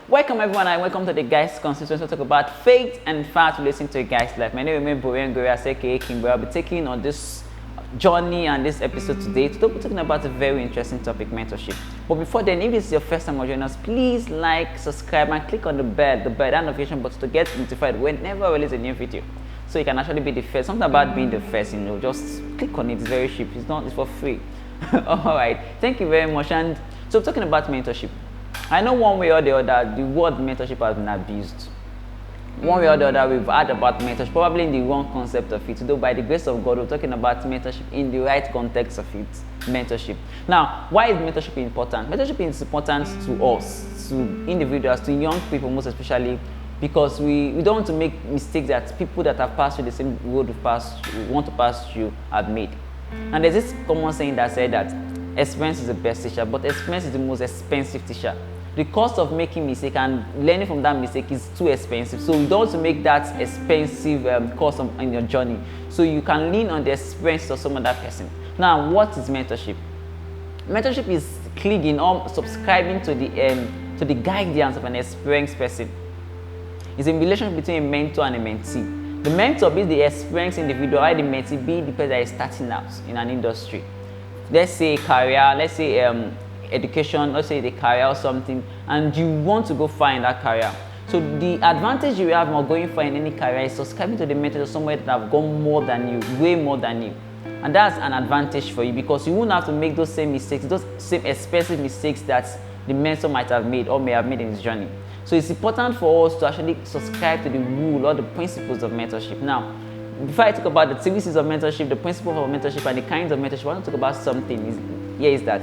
Welcome everyone and welcome to the Guys Constituency to talk about faith and fact relating to a guy's life. My name is Bowen Gorias, aka King. I'll be taking on this journey and this episode today to talking about a very interesting topic, mentorship. But before then, if this is your first time joining us, please like, subscribe, and click on the bell and notification button to get notified whenever I release a new video. So you can actually be the first. Something about being the first, just click on it. It's very cheap. It's for free. Alright, thank you very much. And so talking about mentorship. I know one way or the other, the word mentorship has been abused. One way or the other, we've heard about mentorship, probably in the wrong concept of it. Though by the grace of God, we're talking about mentorship in the right context of it. Mentorship. Now, why is mentorship important? Mentorship is important to us, to individuals, to young people most especially, because we don't want to make mistakes that people that have passed through the same road we want to pass through have made. And there's this common saying that said that experience is the best teacher, but experience is the most expensive teacher. The cost of making mistake and learning from that mistake is too expensive. So you don't want to make that expensive cost in your journey. So you can lean on the experience of some other person. Now, what is mentorship? Mentorship is clicking or subscribing to the guidance of an experienced person. It's a relationship between a mentor and a mentee. The mentor be the experienced individual, while the mentee be the person that is starting out in an industry. Let's say career, let's say education, let's say the career or something, and you want to go far in that career. So the advantage you have of going far in any career is subscribing to the mentor of somewhere that have gone more than you, way more than you. And that's an advantage for you because you won't have to make those same mistakes, those same expensive mistakes that the mentor might have made or may have made in his journey. So it's important for us to actually subscribe to the rule or the principles of mentorship. Now, before I talk about the services of mentorship, the principles of mentorship, and the kinds of mentorship, I want to talk about something. Here is that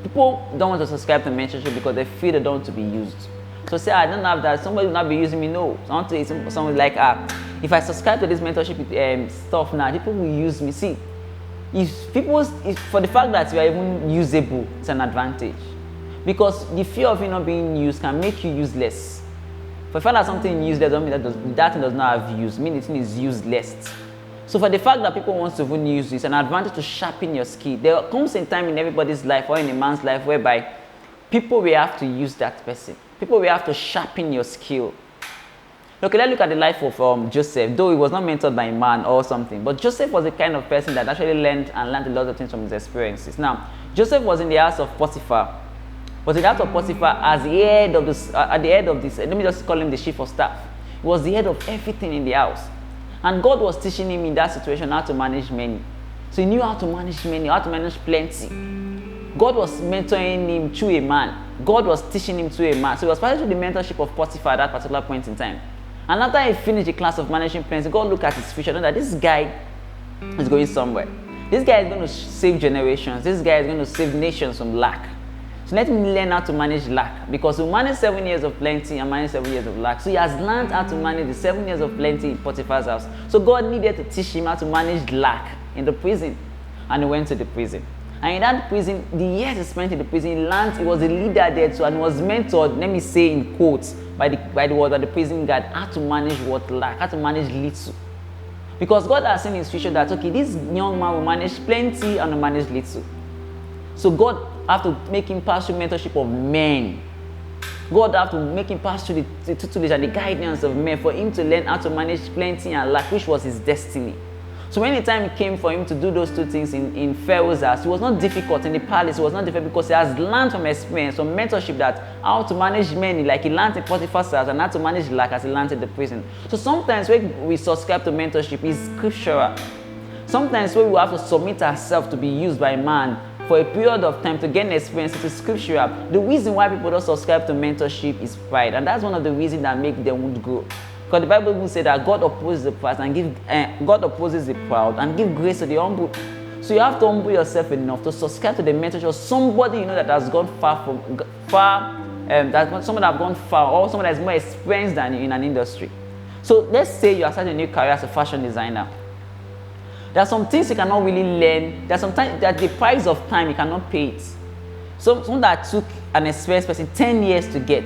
people don't want to subscribe to mentorship because they feel they don't want to be used. So say, I don't have that, somebody will not be using me. No, I want to someone like, if I subscribe to this mentorship stuff now, people will use me. See, if for the fact that you are even usable, it's an advantage. Because the fear of you not being used can make you useless. For the fact that something is useless doesn't mean that thing does not have use, meaning the thing is useless. So for the fact that people want to even use it's an advantage to sharpen your skill. There comes a time in everybody's life or in a man's life whereby people will have to use that person. People will have to sharpen your skill. Okay, let's look at the life of Joseph, though he was not mentored by a man or something. But Joseph was the kind of person that actually learned a lot of things from his experiences. Now, Joseph was in the house of Potiphar. Was in the house of Potiphar as the head of this, at the head of this, let me just call him the chief of staff. He was the head of everything in the house. And God was teaching him in that situation how to manage many. So he knew how to manage many, how to manage plenty. God was mentoring him through a man. God was teaching him through a man. So he was part of the mentorship of Potiphar at that particular point in time. And after he finished the class of managing plenty, God looked at his future and know that this guy is going somewhere. This guy is going to save generations. This guy is going to save nations from lack. So let me learn how to manage lack, because he managed 7 years of plenty and managed 7 years of lack. So he has learned how to manage the 7 years of plenty in Potiphar's house. So God needed to teach him how to manage lack in the prison. And he went to the prison. And in that prison, the years he spent in the prison, he was a leader there too, and he was mentored, let me say in quotes, by the word of the prison guard, how to manage what lack, how to manage little. Because God has seen in his future that, okay, this young man will manage plenty and will manage little. So God have to make him pass through mentorship of men. God have to make him pass through the tutelage and the guidance of men for him to learn how to manage plenty and lack, which was his destiny. So when the time came for him to do those two things in Pharaoh's house, it was not difficult. In the palace, it was not difficult because he has learned from experience, from mentorship, that how to manage many, like he learned in Potiphar's house, and how to manage lack as he learned in the prison. So sometimes when we subscribe to mentorship, it's scriptural. Sometimes when we have to submit ourselves to be used by man for a period of time to gain experience, it is scriptural. The reason why people don't subscribe to mentorship is pride, and that's one of the reasons that make them won't grow. Because the Bible even says that God opposes the proud and give grace to the humble. So you have to humble yourself enough to subscribe to the mentorship of somebody that has gone someone that have gone far, or someone that is more experienced than you in an industry. So let's say you are starting a new career as a fashion designer. There are some things you cannot really learn. There are some times that the price of time you cannot pay it. So someone that took an experienced person 10 years to get,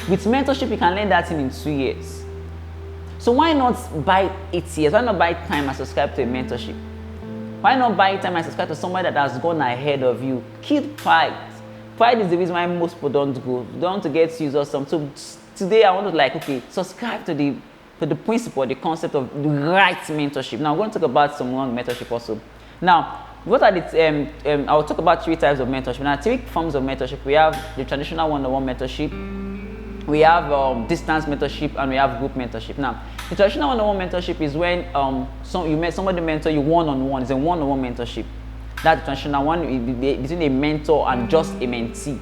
with mentorship you can learn that thing in 2 years. So why not buy 8 years? Why not buy time and subscribe to a mentorship? Why not buy time and subscribe to somebody that has gone ahead of you? Kill pride. Pride is the reason why most people don't go. They don't want to get used or something. So today I want to subscribe to the principle, the concept of the right mentorship. Now I'm going to talk about some wrong mentorship also. Now, what are the I'll talk about 3 types of mentorship. Now, 3 forms of mentorship. We have the traditional one-on-one mentorship, we have distance mentorship, and we have group mentorship. Now, the traditional one-on-one mentorship is when you met somebody mentor you one-on-one. It's a one-on-one mentorship. That's the traditional one between a mentor and just a mentee,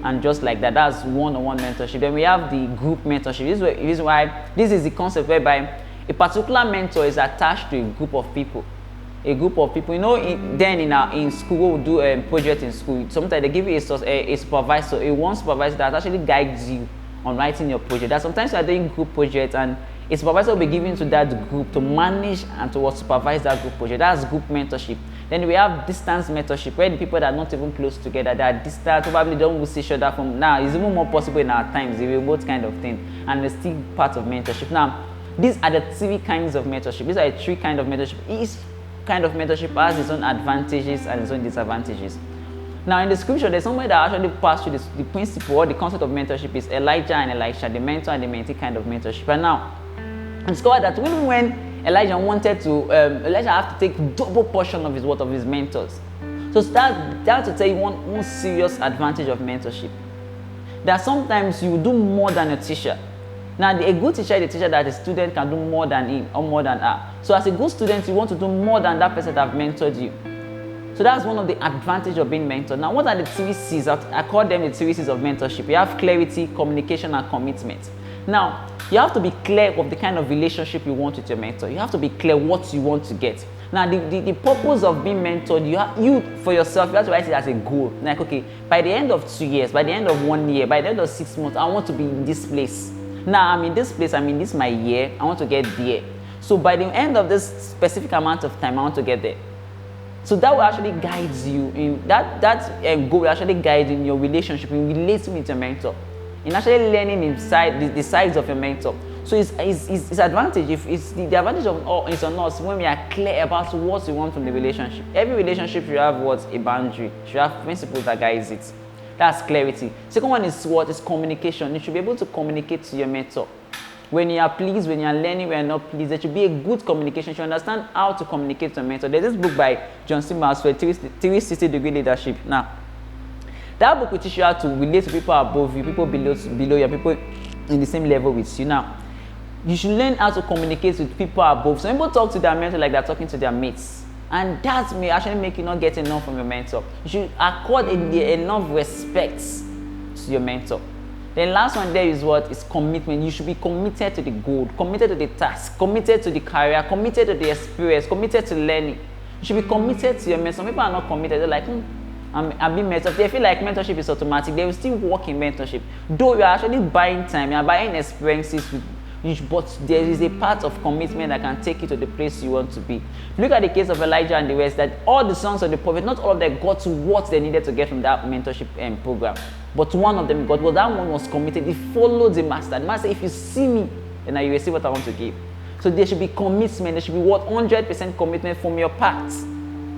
and just like that. That's one-on-one mentorship. Then we have the group mentorship. This is the concept whereby a particular mentor is attached to a group of people. A group of people, in school, we do a project in school. Sometimes they give you a supervisor, one supervisor that actually guides you on writing your project. That sometimes you are doing group projects, and a supervisor will be given to that group to manage and to supervise that group project. That's group mentorship. Then we have distance mentorship, where the people that are not even close together, they are distant, probably don't see each other from now. It's even more possible in our times, the remote kind of thing, and it's still part of mentorship. Now, these are the 3 kinds of mentorship. These are the 3 kinds of mentorship. Each kind of mentorship has its own advantages and its own disadvantages. Now, in the scripture, there's somebody that actually passed through the principle or the concept of mentorship is Elijah and Elisha, the mentor and the mentee kind of mentorship. And now, I discovered that even when Elijah wanted to, Elijah had to take double portion of his mentors. So that's to tell you one serious advantage of mentorship. That sometimes you do more than a teacher. Now, a good teacher is a teacher that a student can do more than him or more than her. So as a good student, you want to do more than that person that have mentored you. So that's one of the advantages of being mentored. Now, what are the 3 C's? I call them the 3 C's of mentorship. You have clarity, communication, and commitment. Now, you have to be clear of the kind of relationship you want with your mentor. You have to be clear what you want to get. Now, the purpose of being mentored, you for yourself, you have to write it as a goal. Like, okay, by the end of 2 years, by the end of 1 year, by the end of 6 months, I want to be in this place. Now, I'm in this place, this is my year, I want to get there. So by the end of this specific amount of time, I want to get there. So that will actually guide you in that goal will actually guide in your relationship, in relating with your mentor, in actually learning inside the sides of your mentor. So it's advantage. If it's the advantage is on us when we are clear about what we want from the relationship. Every relationship should have a boundary, should have principles that guides it. That's clarity. Second one is is communication. You should be able to communicate to your mentor. When you are pleased, when you are learning, when you are not pleased, there should be a good communication. You should understand how to communicate to your mentor. There's this book by John C. Maxwell, 360-degree leadership. Now, that book will teach you how to relate to people above you, people below you, people in the same level with you. Now, you should learn how to communicate with people above. Some people talk to their mentor like they're talking to their mates. And that may actually make you not get enough from your mentor. You should accord enough respect to your mentor. The last one there is commitment. You should be committed to the goal, committed to the task, committed to the career, committed to the experience, committed to learning. You should be committed to your mentor. Some people are not committed. They're like, I'm being mentored. They feel like mentorship is automatic. They will still work in mentorship. Though you're actually buying time, you're buying experiences but there is a part of commitment that can take you to the place you want to be. Look at the case of Elijah and the rest, that all the sons of the prophet, not all of them got to what they needed to get from that mentorship program. But one of them got, that one was committed. He followed the master. The master, if you see me, then you receive what I want to give. So there should be commitment. There should be 100% commitment from your part.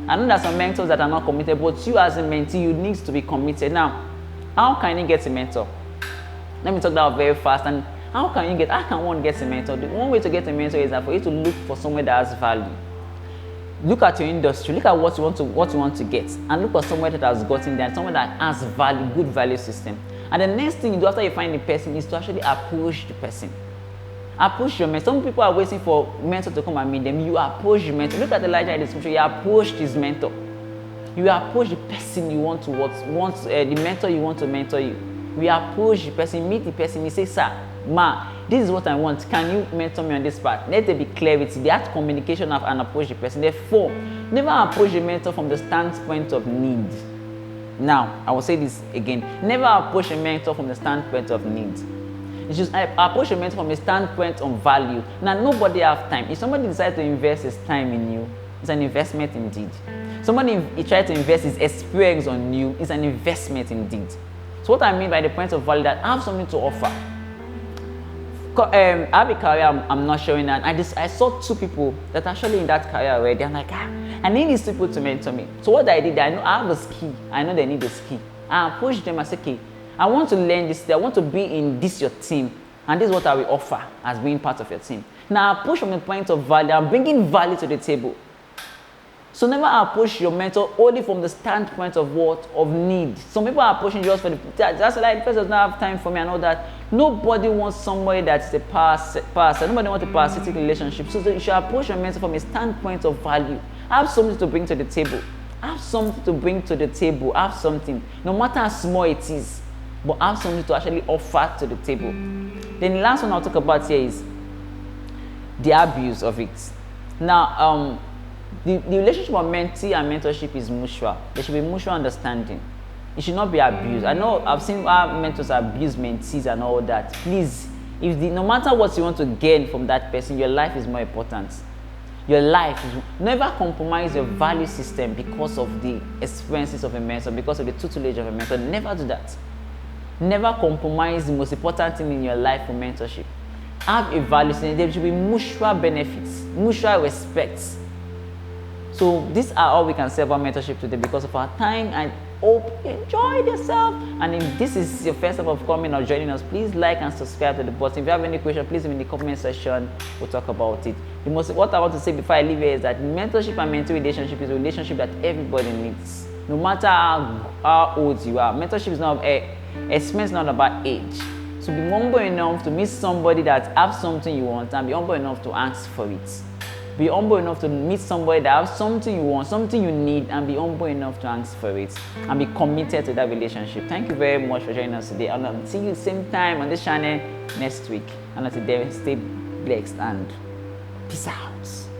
I know there's some mentors that are not committed, but you as a mentee, you need to be committed. Now, how can you get a mentor? Let me talk that very fast. And how can one get a mentor? The one way to get a mentor is that for you to look for somewhere that has value. Look at your industry, look at what you want to get, and look for somewhere that has gotten there, somewhere that has value, good value system. And the next thing you do after you find the person is to actually approach the person. Approach your mentor. Some people are waiting for mentor to come and meet them. You approach your mentor. Look at Elijah in the scripture. He approached his mentor. You approach the person you want to the mentor you want to mentor you. We approach the person, meet the person, you say, sir, ma, this is what I want. Can you mentor me on this part? Let there be clarity. That communication of and approach the person. Therefore, never approach the mentor from the standpoint of need. Now, I will say this again. Never approach a mentor from the standpoint of need. You should approach a mentor from the standpoint of value. Now, nobody has time. If somebody decides to invest his time in you, it's an investment indeed. Somebody tries to invest his experience on you, it's an investment indeed. So what I mean by the point of value, that I have something to offer. I have a career, I'm not showing that. I saw two people that are actually in that career already. I'm like, I need these people to mentor me. So what I did, I know I have a skill. I know they need a skill. I approach them and say, okay, I want to learn this, I want to be in this your team, and this is what I will offer as being part of your team. Now, I approach from the point of value. I'm bringing value to the table. So never approach your mentor only from the standpoint of what? Of need. Some people are approaching just for that's like the person does not have time for me and all that. Nobody wants somebody that's a parasite. Nobody wants a parasitic relationship. So you should approach your mentor from a standpoint of value. Have something to bring to the table. Have something to bring to the table. Have something. No matter how small it is, but have something to actually offer to the table. Then the last one I'll talk about here is the abuse of it. Now, the relationship of mentee and mentorship is mutual. There should be mutual understanding. It should not be abused. I know I've seen our mentors abuse mentees and all that. Please, no matter what you want to gain from that person, your life is more important. Your life is, never compromise your value system because of the experiences of a mentor, because of the tutelage of a mentor. Never do that. Never compromise the most important thing in your life for mentorship. Have a value system. There should be mutual benefits, mutual respects. So these are all we can say about mentorship today because of our time. I hope you enjoyed yourself. And if this is your first time of coming or joining us, please like and subscribe to the button. If you have any question, please leave in the comment section. We'll talk about it. What I want to say before I leave here is that mentorship and mentor relationship is a relationship that everybody needs. No matter how old you are. Mentorship is not experience is not about age. So be humble enough to meet somebody that has something you want and be humble enough to ask for it. Be humble enough to meet somebody that has something you want, something you need, and be humble enough to ask for it and be committed to that relationship. Thank you very much for joining us today. And I'll see you same time on this channel next week. And until then, stay blessed and peace out.